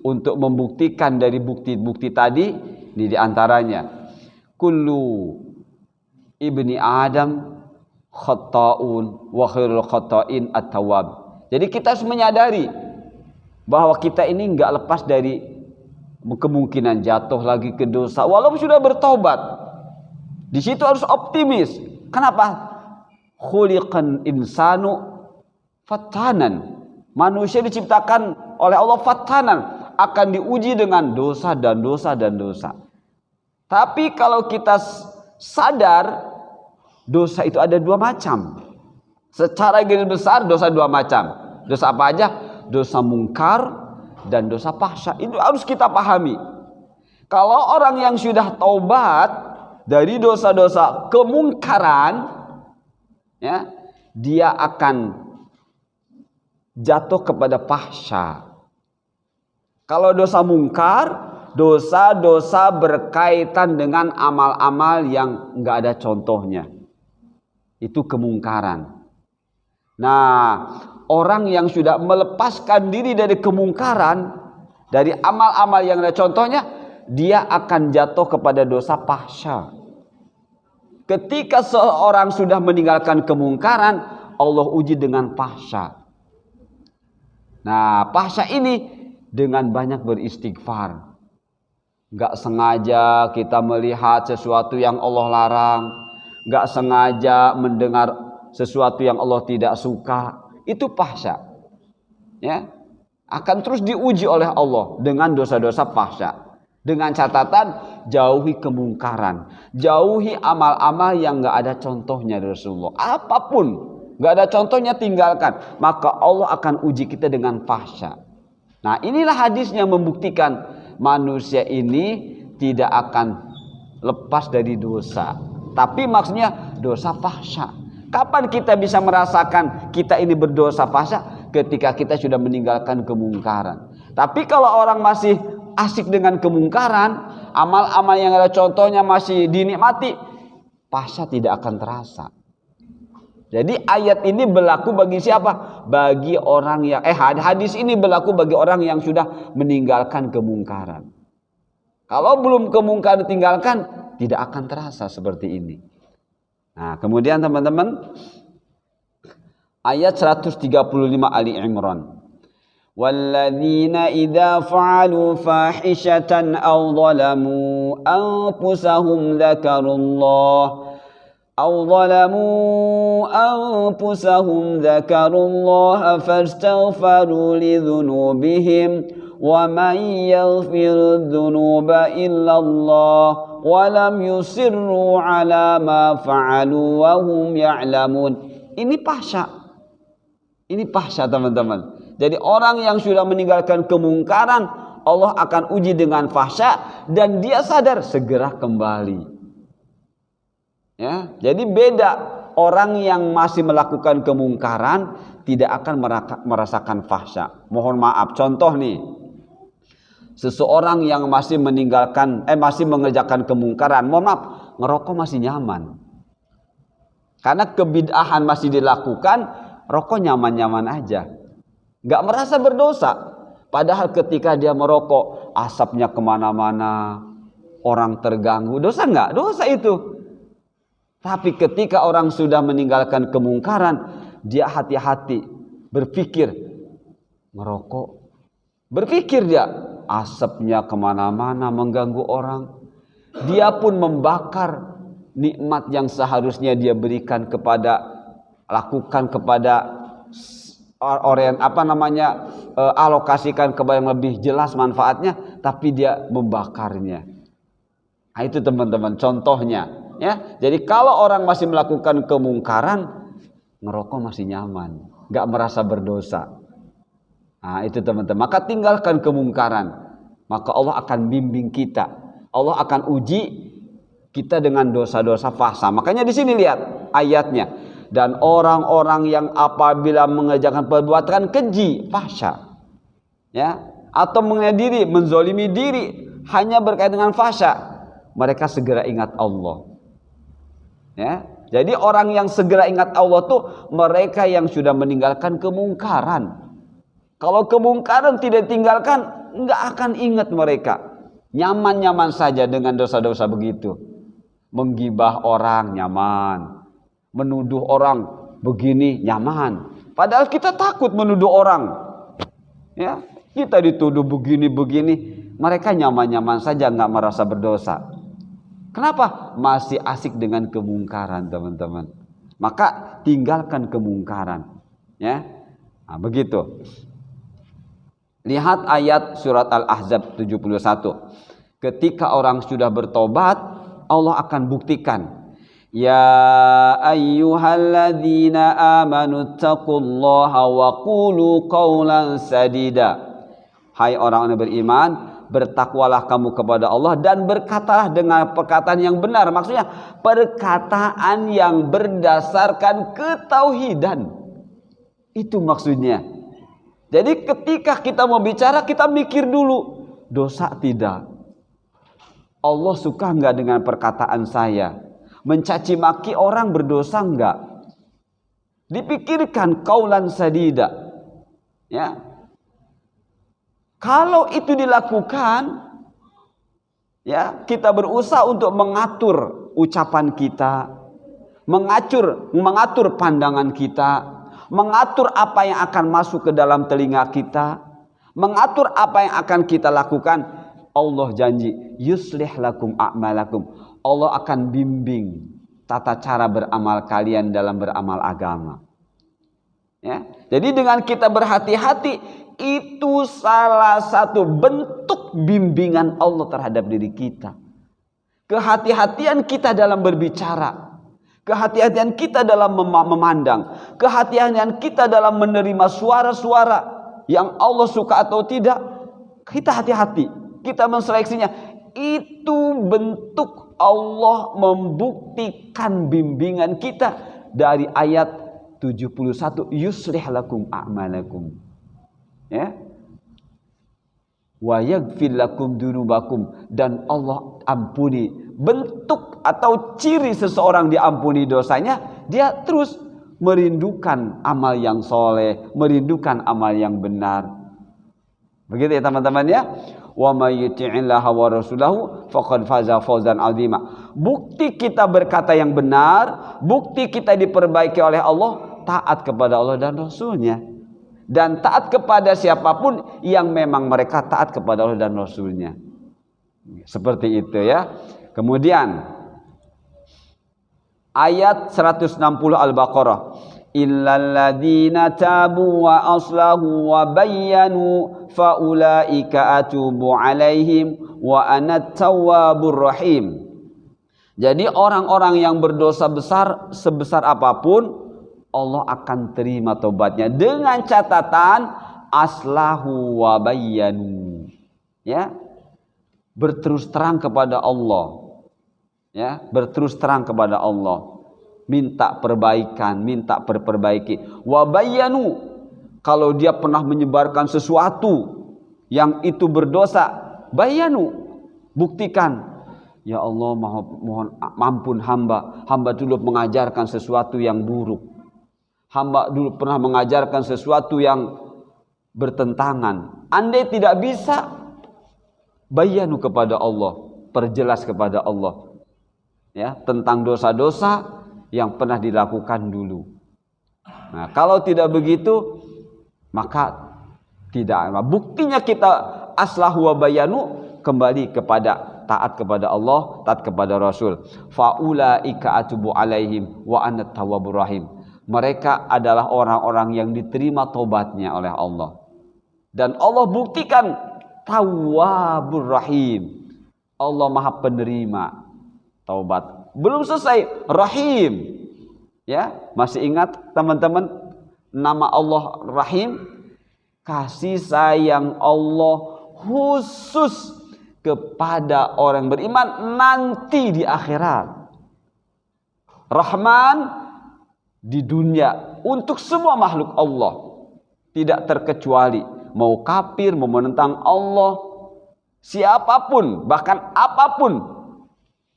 untuk membuktikan dari bukti-bukti tadi, ini diantaranya kullu ibni Adam khata'un wa khairul khata'in at-tawwab. Jadi kita harus menyadari bahwa kita ini enggak lepas dari kemungkinan jatuh lagi ke dosa walaupun sudah bertobat. Di situ harus optimis. Kenapa? Khuliqan insanu fatanan. Manusia diciptakan oleh Allah fatanan, akan diuji dengan dosa dan dosa dan dosa. Tapi kalau kita sadar dosa itu ada dua macam. Secara garis besar dosa dua macam. Dosa apa aja? Dosa mungkar dan dosa fahsya. Itu harus kita pahami. Kalau orang yang sudah taubat dari dosa-dosa kemungkaran, ya, dia akan jatuh kepada fahsya. Kalau dosa mungkar, dosa-dosa berkaitan dengan amal-amal yang enggak ada contohnya. Itu kemungkaran. Nah, orang yang sudah melepaskan diri dari kemungkaran, dari amal-amal yang ada contohnya, dia akan jatuh kepada dosa fahsya. Ketika seorang sudah meninggalkan kemungkaran, Allah uji dengan fahsya. Nah, fahsya ini dengan banyak beristighfar. Enggak sengaja kita melihat sesuatu yang Allah larang, enggak sengaja mendengar sesuatu yang Allah tidak suka, itu fahsya. Ya, akan terus diuji oleh Allah dengan dosa-dosa fahsya. Dengan catatan jauhi kemungkaran, jauhi amal-amal yang enggak ada contohnya dari Rasulullah. Apapun enggak ada contohnya tinggalkan, maka Allah akan uji kita dengan fahsya. Nah, inilah hadis yang membuktikan manusia ini tidak akan lepas dari dosa. Tapi maksudnya dosa fahsya. Kapan kita bisa merasakan kita ini berdosa fahsya? Ketika kita sudah meninggalkan kemungkaran. Tapi kalau orang masih asik dengan kemungkaran, amal-amal yang ada contohnya masih dinikmati, fahsya tidak akan terasa. Jadi ayat ini berlaku bagi siapa? Bagi orang yang hadis ini berlaku bagi orang yang sudah meninggalkan kemungkaran. Kalau belum kemungkaran ditinggalkan, tidak akan terasa seperti ini. Nah, kemudian teman-teman, ayat 135 Ali Imran. Walladzina idza fa'alu fahishatan aw zalamu anfusahum dzakarullah أو ظلموا أنفسهم ذكروا الله فاستغفروا لذنوبهم ومن يغفر الذنوب إلا الله ولم يصروا على ما فعلوا وهم يعلمون. Ini fahsya teman-teman. Jadi orang yang sudah meninggalkan kemungkaran, Allah akan uji dengan fahsya dan dia sadar segera kembali. Ya, jadi beda orang yang masih melakukan kemungkaran tidak akan merasakan fahsya. Mohon maaf, contoh nih, seseorang yang masih mengerjakan kemungkaran, mohon maaf, ngerokok masih nyaman. Karena kebid'ahan masih dilakukan, rokok nyaman-nyaman aja. Nggak merasa berdosa. Padahal ketika dia merokok, asapnya kemana-mana, orang terganggu. Dosa nggak? Dosa itu. Tapi ketika orang sudah meninggalkan kemungkaran, dia hati-hati, berpikir, merokok. Berpikir dia, asapnya kemana-mana, mengganggu orang. Dia pun membakar nikmat yang seharusnya dia berikan lakukan kepada orang alokasikan kepada yang lebih jelas manfaatnya, tapi dia membakarnya. Nah, itu teman-teman contohnya, ya. Jadi kalau orang masih melakukan kemungkaran, ngerokok masih nyaman, nggak merasa berdosa. Nah, itu teman-teman. Maka tinggalkan kemungkaran, maka Allah akan bimbing kita. Allah akan uji kita dengan dosa-dosa fahsya. Makanya di sini lihat ayatnya. Dan orang-orang yang apabila mengerjakan perbuatan keji, fahsya, ya, atau mengenai menzolimi diri, hanya berkaitan dengan fahsya, mereka segera ingat Allah. Ya, jadi orang yang segera ingat Allah tuh mereka yang sudah meninggalkan kemungkaran. Kalau kemungkaran tidak tinggalkan, nggak akan ingat mereka. Nyaman-nyaman saja dengan dosa-dosa begitu. Menggibah orang nyaman, menuduh orang begini nyaman. Padahal kita takut menuduh orang. Ya, kita dituduh begini-begini, mereka nyaman-nyaman saja, nggak merasa berdosa. Kenapa? Masih asik dengan kemungkaran, teman-teman. Maka tinggalkan kemungkaran. Ya, nah, begitu. Lihat ayat surat Al-Ahzab 71. Ketika orang sudah bertobat, Allah akan buktikan, ya ayyuhalladzina amanu taqullaha wa qulu qawlan sadida. Hai orang yang beriman, bertakwalah kamu kepada Allah dan berkatalah dengan perkataan yang benar. Maksudnya perkataan yang berdasarkan ketauhidan. Itu maksudnya. Jadi ketika kita mau bicara, kita mikir dulu, dosa tidak? Allah suka enggak dengan perkataan saya? Mencaci maki orang berdosa enggak? Dipikirkan qaulan sadida. Ya. Kalau itu dilakukan, ya, kita berusaha untuk mengatur ucapan kita, mengatur pandangan kita, mengatur apa yang akan masuk ke dalam telinga kita, mengatur apa yang akan kita lakukan. Allah janji, yuslih lakum a'malakum. Allah akan bimbing tata cara beramal kalian dalam beramal agama. Ya. Jadi dengan kita berhati-hati, itu salah satu bentuk bimbingan Allah terhadap diri kita. Kehati-hatian kita dalam berbicara, kehati-hatian kita dalam memandang, kehati-hatian kita dalam menerima suara-suara yang Allah suka atau tidak, kita hati-hati. Kita menseleksinya. Itu bentuk Allah membuktikan bimbingan kita dari ayat 71, yuslih lakum a'malakum. Ya. Wa yaghfir lakum dzunubakum, dan Allah ampuni. Bentuk atau ciri seseorang diampuni dosanya, dia terus merindukan amal yang soleh, merindukan amal yang benar. Begitu ya teman-teman ya. Wa may yuti'illaha wa rasulahu faqad faza fawzan 'azima. Bukti kita berkata yang benar, bukti kita diperbaiki oleh Allah, taat kepada Allah dan Rasulnya. Dan taat kepada siapapun yang memang mereka taat kepada Allah dan Rasulnya. Seperti itu ya. Kemudian ayat 160 Al-Baqarah, illalladzina tabu wa aslahu wa bayyanu faulaika atubu alaihim wa anat tawwabur rahim. Jadi orang-orang yang berdosa besar sebesar apapun, Allah akan terima tobatnya dengan catatan aslahu wa bayyanu. Ya. Berterus terang kepada Allah. Ya, berterus terang kepada Allah. Minta perbaikan, minta perbaiki. Wa bayyanu, kalau dia pernah menyebarkan sesuatu yang itu berdosa, bayyanu, buktikan. Ya Allah, mohon ampun hamba dulu mengajarkan sesuatu yang buruk, hamba dulu pernah mengajarkan sesuatu yang bertentangan. Andai tidak bisa, bayanu kepada Allah, perjelas kepada Allah, ya, tentang dosa-dosa yang pernah dilakukan dulu. Nah, kalau tidak begitu, maka tidak. Buktinya kita aslahu wa bayanu, kembali kepada taat kepada Allah, taat kepada Rasul. Faulaika atubu alaihim wa ana tawwabur rahim. Mereka adalah orang-orang yang diterima taubatnya oleh Allah. Dan Allah buktikan tawwabur rahim. Allah Maha penerima taubat. Belum selesai, Rahim. Ya, masih ingat teman-teman nama Allah Rahim? Kasih sayang Allah khusus kepada orang beriman nanti di akhirat. Rahman di dunia untuk semua makhluk Allah, tidak terkecuali, mau kafir, mau menentang Allah, siapapun, bahkan apapun,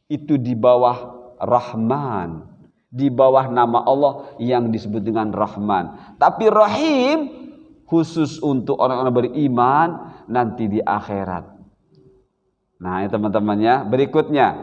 itu di bawah Rahman, di bawah nama Allah yang disebut dengan Rahman. Tapi Rahim khusus untuk orang-orang beriman nanti di akhirat. Nah, ini teman-temannya. Berikutnya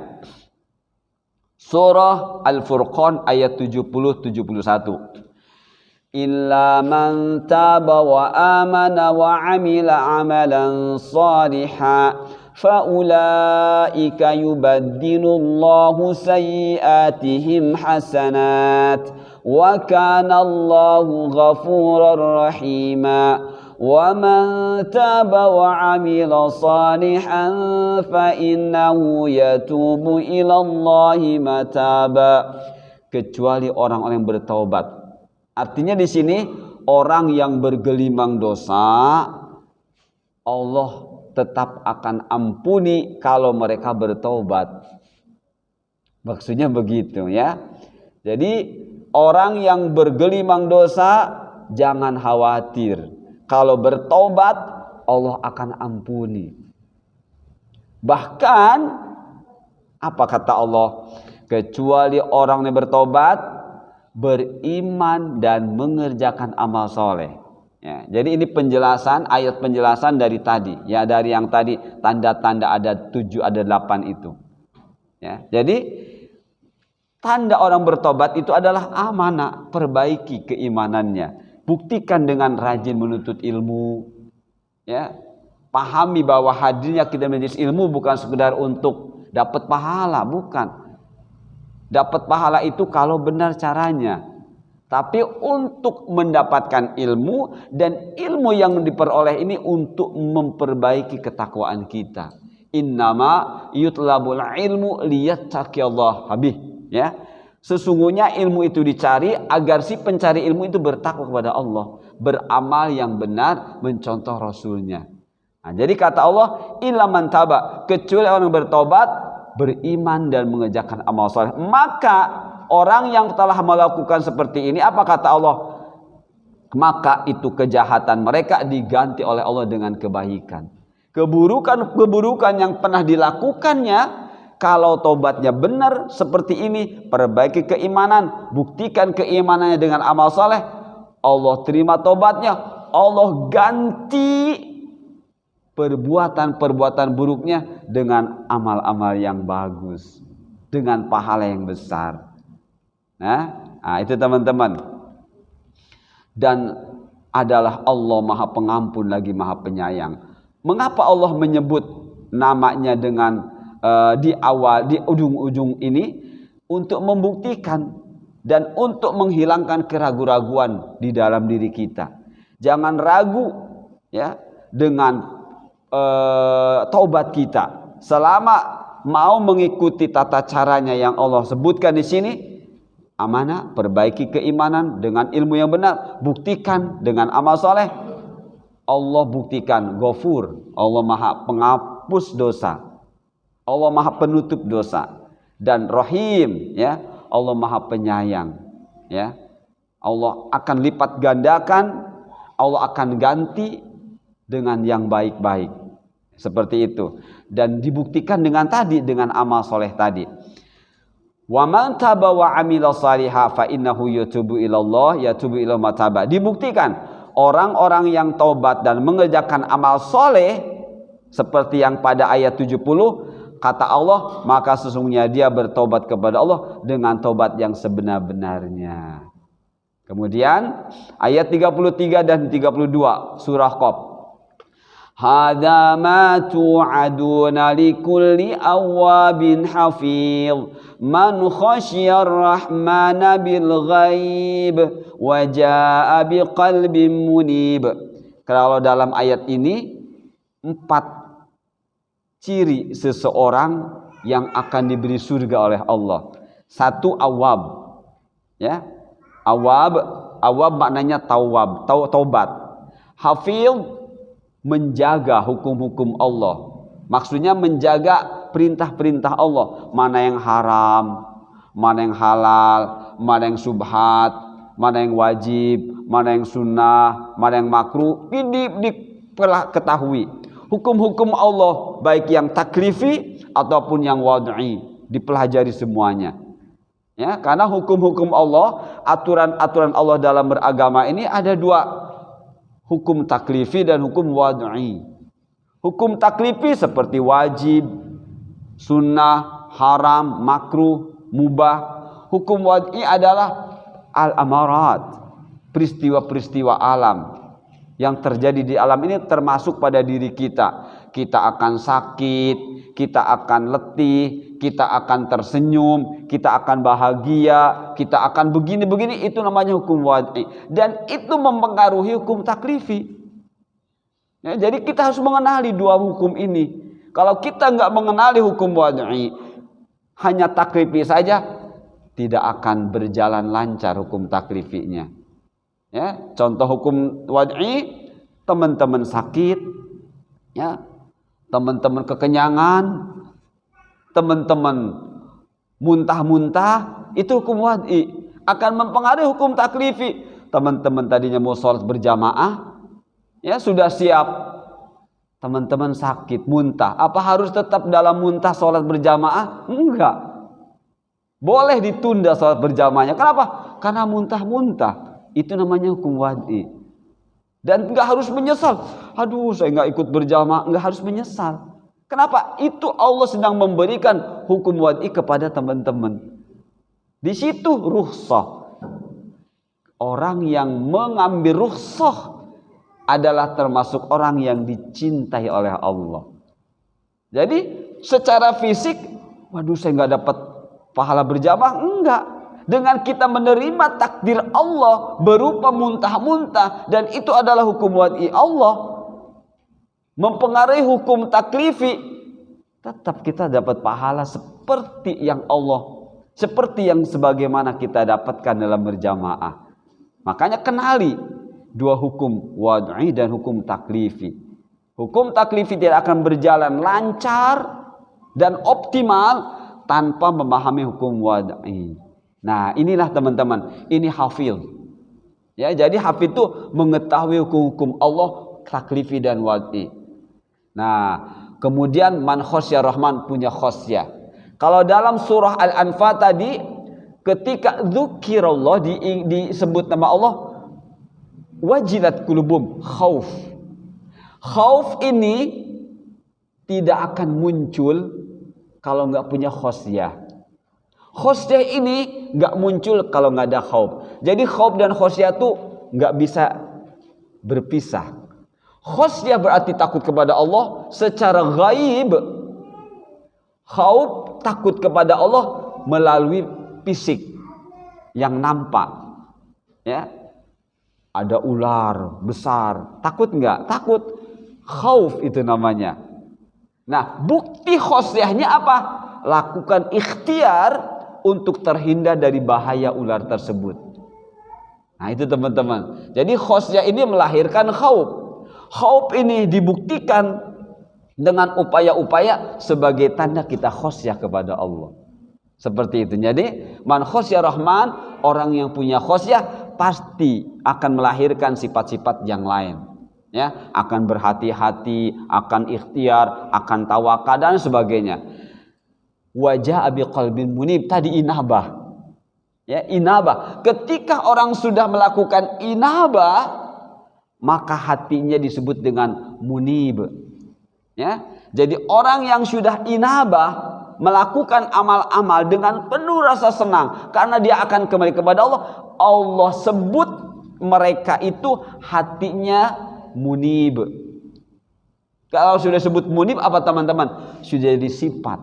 Surah Al-Furqan ayat 70-71. Illa man taba wa amana wa amila amalan salihan faulaika yubaddilullahu sayyiatihim hasanat wa kana Allahu ghafurar rahima. Wa man taba wa amila salihan fa innahu yatubu ila Allahi mataba. Kecuali orang-orang yang bertaubat. Artinya di sini orang yang bergelimang dosa, Allah tetap akan ampuni kalau mereka bertaubat. Maksudnya begitu, ya. Jadi orang yang bergelimang dosa jangan khawatir. Kalau bertobat, Allah akan ampuni. Bahkan, apa kata Allah? Kecuali orang yang bertobat, beriman dan mengerjakan amal soleh. Ya, jadi ini penjelasan, ayat penjelasan dari tadi. Ya, dari yang tadi, tanda-tanda ada 7, ada 8 itu. Ya, jadi, tanda orang bertobat itu adalah amanah, perbaiki keimanannya. Buktikan dengan rajin menuntut ilmu, ya. Pahami bahwa hadirnya kita majelis ilmu bukan sekedar untuk dapat pahala, bukan. Dapat pahala itu kalau benar caranya. Tapi untuk mendapatkan ilmu, dan ilmu yang diperoleh ini untuk memperbaiki ketakwaan kita. Innama yutlabul ilmu liyattaqiyallah habih, ya. Sesungguhnya ilmu itu dicari agar si pencari ilmu itu bertakwa kepada Allah, beramal yang benar, mencontoh Rasulnya. Nah, jadi kata Allah, illa man taba, kecuali orang bertobat, beriman dan mengerjakan amal soleh. Maka orang yang telah melakukan seperti ini, apa kata Allah? Maka itu kejahatan mereka diganti oleh Allah dengan kebaikan. Keburukan yang pernah dilakukannya, kalau tobatnya benar seperti ini, perbaiki keimanan, buktikan keimanannya dengan amal soleh, Allah terima tobatnya, Allah ganti perbuatan-perbuatan buruknya dengan amal-amal yang bagus, dengan pahala yang besar. Nah, itu teman-teman. Dan adalah Allah Maha Pengampun lagi Maha Penyayang. Mengapa Allah menyebut namanya dengan di awal, di ujung-ujung ini? Untuk membuktikan dan untuk menghilangkan keraguan-raguan di dalam diri kita. Jangan ragu, ya, dengan taubat kita. Selama mau mengikuti tata caranya yang Allah sebutkan di sini, amanah, perbaiki keimanan dengan ilmu yang benar, buktikan dengan amal soleh. Allah buktikan Ghafur, Allah Maha Penghapus dosa, Allah Maha Penutup dosa, dan Rahim, ya, Allah Maha Penyayang, ya. Allah akan lipat gandakan, Allah akan ganti dengan yang baik-baik, Seperti itu. Dan dibuktikan dengan amal soleh tadi. Wa man taba wa amila salihah fa innahu yatubu ilallah yatubu ila mataba. Dibuktikan orang-orang yang taubat dan mengerjakan amal soleh seperti yang pada ayat 70, kata Allah, maka sesungguhnya dia bertobat kepada Allah dengan tobat yang sebenar-benarnya. Kemudian ayat 33 dan 32 surah Qaf. Hadza ma tu'aduna likulli awwabin hafiz man khasyiyar rahmana bil ghaib wa jaa'a biqalbin munib. Kalau dalam ayat ini 4 ciri seseorang yang akan diberi surga oleh Allah. 1, awab. Ya. Awab maknanya taubat. Hafil, menjaga hukum-hukum Allah. Maksudnya menjaga perintah-perintah Allah. Mana yang haram, mana yang halal, mana yang subhat, mana yang wajib, mana yang sunnah, mana yang makruh. Ini diketahui. Hukum-hukum Allah baik yang taklifi ataupun yang wad'i, dipelajari semuanya. Ya, karena hukum-hukum Allah, aturan-aturan Allah dalam beragama ini ada 2. Hukum taklifi dan hukum wad'i. Hukum taklifi seperti wajib, sunnah, haram, makruh, mubah. Hukum wad'i adalah al-amarat, peristiwa-peristiwa alam yang terjadi di alam ini, termasuk pada diri kita. Kita akan sakit, kita akan letih, kita akan tersenyum, kita akan bahagia, kita akan begini-begini. Itu namanya hukum wad'i. Dan itu mempengaruhi hukum taklifi. Ya, jadi kita harus mengenali 2 hukum ini. Kalau kita nggak mengenali hukum wad'i, hanya taklifi saja, tidak akan berjalan lancar hukum taklifinya. Ya, contoh hukum wad'i, teman-teman sakit, ya, teman-teman kekenyangan, teman-teman muntah-muntah, itu hukum wad'i. Akan mempengaruhi hukum taklifi. Teman-teman tadinya mau sholat berjamaah, ya sudah siap, teman-teman sakit, muntah. Apa harus tetap dalam muntah sholat berjamaah? Enggak. Boleh ditunda sholat berjamaahnya. Kenapa? Karena muntah-muntah. Itu namanya hukum wad'i. Dan enggak harus menyesal. Aduh, saya enggak ikut berjamaah. Enggak harus menyesal. Kenapa? Itu Allah sedang memberikan hukum wad'i kepada teman-teman. Di situ rukhsah. Orang yang mengambil rukhsah adalah termasuk orang yang dicintai oleh Allah. Jadi secara fisik, waduh saya enggak dapat pahala berjamaah. Enggak. Dengan kita menerima takdir Allah berupa muntah-muntah, dan itu adalah hukum wad'i Allah, mempengaruhi hukum taklifi, tetap kita dapat pahala seperti yang Allah, seperti yang sebagaimana kita dapatkan dalam berjamaah. Makanya kenali 2 hukum wad'i dan hukum taklifi. Hukum taklifi tidak akan berjalan lancar dan optimal tanpa memahami hukum wad'i. Nah, inilah teman-teman, ini hafil. Ya, jadi hafil itu mengetahui hukum-hukum Allah taklifi dan wad'i. Nah, kemudian man khasyar rahman, punya khasyah. Kalau dalam surah Al-Anfal tadi, ketika dzukirallah, disebut nama Allah, wajilat qulubum, khauf. Khauf ini tidak akan muncul kalau nggak punya khasyah. Khasyah ini nggak muncul kalau nggak ada khauf. Jadi khauf dan khasyah itu nggak bisa berpisah. Khasyah berarti takut kepada Allah secara ghaib. Khauf takut kepada Allah melalui fisik yang nampak. Ya, ada ular besar, takut nggak? Takut. Khauf itu namanya. Nah, bukti khasyahnya apa? Lakukan ikhtiar untuk terhindar dari bahaya ular tersebut. Nah, itu teman-teman. Jadi khasyah ini melahirkan khauf. Khauf ini dibuktikan dengan upaya-upaya sebagai tanda kita khasyah kepada Allah. Seperti itu. Jadi man khasyah rahman, orang yang punya khasyah pasti akan melahirkan sifat-sifat yang lain. Ya, akan berhati-hati, akan ikhtiar, akan tawakal dan sebagainya. Wajah abi qalbin munib, tadi inabah. Ya, inabah. Ketika orang sudah melakukan inabah, maka hatinya disebut dengan munib. Ya, jadi orang yang sudah inabah melakukan amal-amal dengan penuh rasa senang karena dia akan kembali kepada Allah. Allah sebut mereka itu hatinya munib. Kalau sudah sebut munib apa teman-teman? Sudah jadi sifat.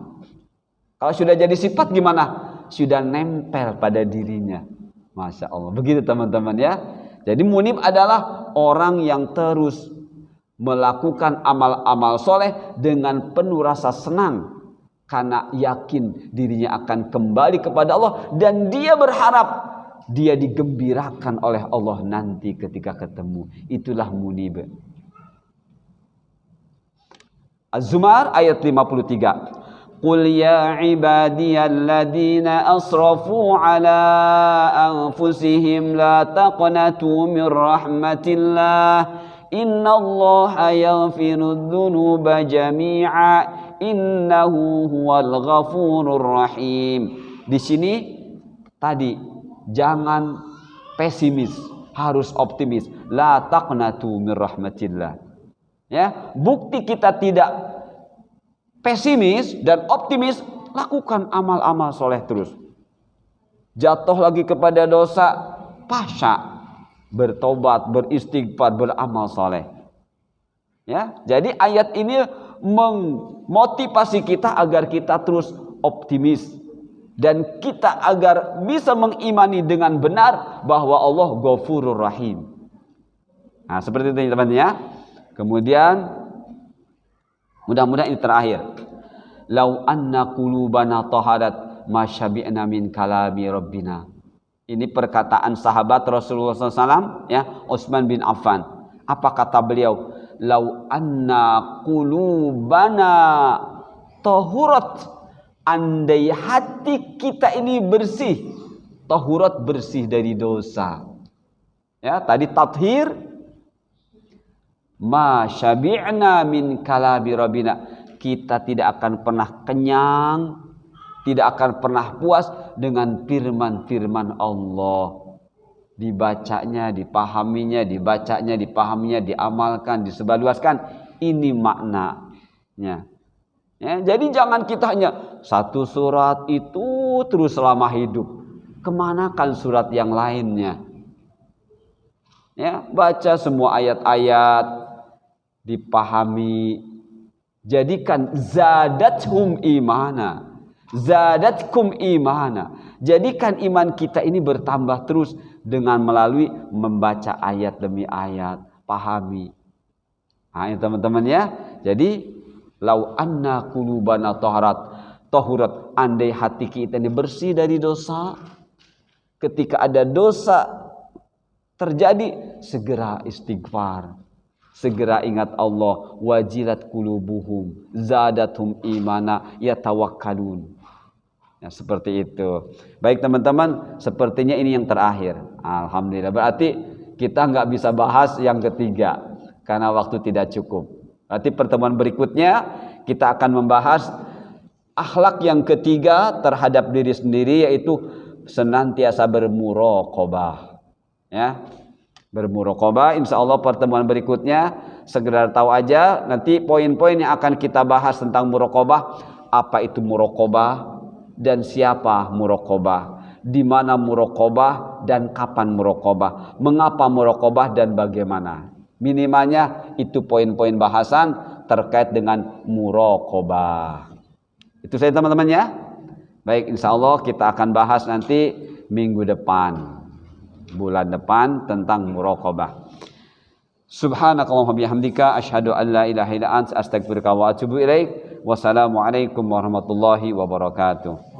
Kalau sudah jadi sifat gimana? Sudah nempel pada dirinya. Masya Allah. Begitu teman-teman ya. Jadi munib adalah orang yang terus melakukan amal-amal soleh dengan penuh rasa senang. Karena yakin dirinya akan kembali kepada Allah. Dan dia berharap dia digembirakan oleh Allah nanti ketika ketemu. Itulah munib. Az-Zumar ayat 53. Qul ya ibadiyalladzina asrafu ala anfusihim la taqnatu min rahmatillah innallaha yaghfirudz dzunuba jami'a innahu huwal ghafurur rahim. Di sini tadi jangan pesimis, harus optimis. La taqnatu min rahmatillah. Ya, bukti kita tidak pesimis dan optimis, lakukan amal-amal soleh terus. Jatuh lagi kepada dosa, pasya, bertobat, beristighfar, beramal soleh. Ya, jadi ayat ini memotivasi kita agar kita terus optimis dan kita agar bisa mengimani dengan benar bahwa Allah Ghafurur Rahim. Nah, seperti itu teman-teman ya. Kemudian mudah-mudahan ini terakhir. Lau anna qulubana taharat ma syabi'na min kalami rabbina. Ini perkataan sahabat Rasulullah SAW ya, Utsman bin Affan. Apa kata beliau? Lau anna qulubana tahurat, andai hati kita ini bersih, tahurat bersih dari dosa. Ya, tadi tathir, ma syabi'na min kalami rabbina. Kita tidak akan pernah kenyang, tidak akan pernah puas dengan firman-firman Allah. Dibacanya, dipahaminya, dibacanya, dipahaminya, diamalkan, disebarluaskan. Ini maknanya. Ya, jadi jangan kita hanya satu surat itu terus selama hidup. Kemanakan surat yang lainnya? Ya, baca semua ayat-ayat, dipahami, jadikan zadathum imana, zadatkum imana. Jadikan iman kita ini bertambah terus dengan melalui membaca ayat demi ayat, pahami. Nah, ini teman-teman ya. Jadi lau anna qulubana tahurat, andai hati kita ini bersih dari dosa, ketika ada dosa terjadi segera istighfar. Segera ingat Allah, wajilat qulubuhum zadathum imana yatawakkalun. Ya, seperti itu. Baik teman-teman, sepertinya ini yang terakhir. Alhamdulillah. Berarti kita nggak bisa bahas yang ketiga karena waktu tidak cukup. Berarti pertemuan berikutnya kita akan membahas akhlak yang ketiga terhadap diri sendiri, yaitu senantiasa bermuraqabah. Ya. Bermuraqabah, insya Allah pertemuan berikutnya segera tahu aja nanti poin-poin yang akan kita bahas tentang muraqabah. Apa itu muraqabah dan siapa muraqabah, di mana muraqabah dan kapan muraqabah, mengapa muraqabah dan bagaimana. Minimalnya itu poin-poin bahasan terkait dengan muraqabah. Itu saja teman-teman ya. Baik, insya Allah kita akan bahas nanti minggu depan, bulan depan, tentang muraqabah. Subhanakallahumma bihamdika asyhadu an la ilaha illa anta astaghfiruka wa atubu ilaik. Wassalamualaikum warahmatullahi wabarakatuh.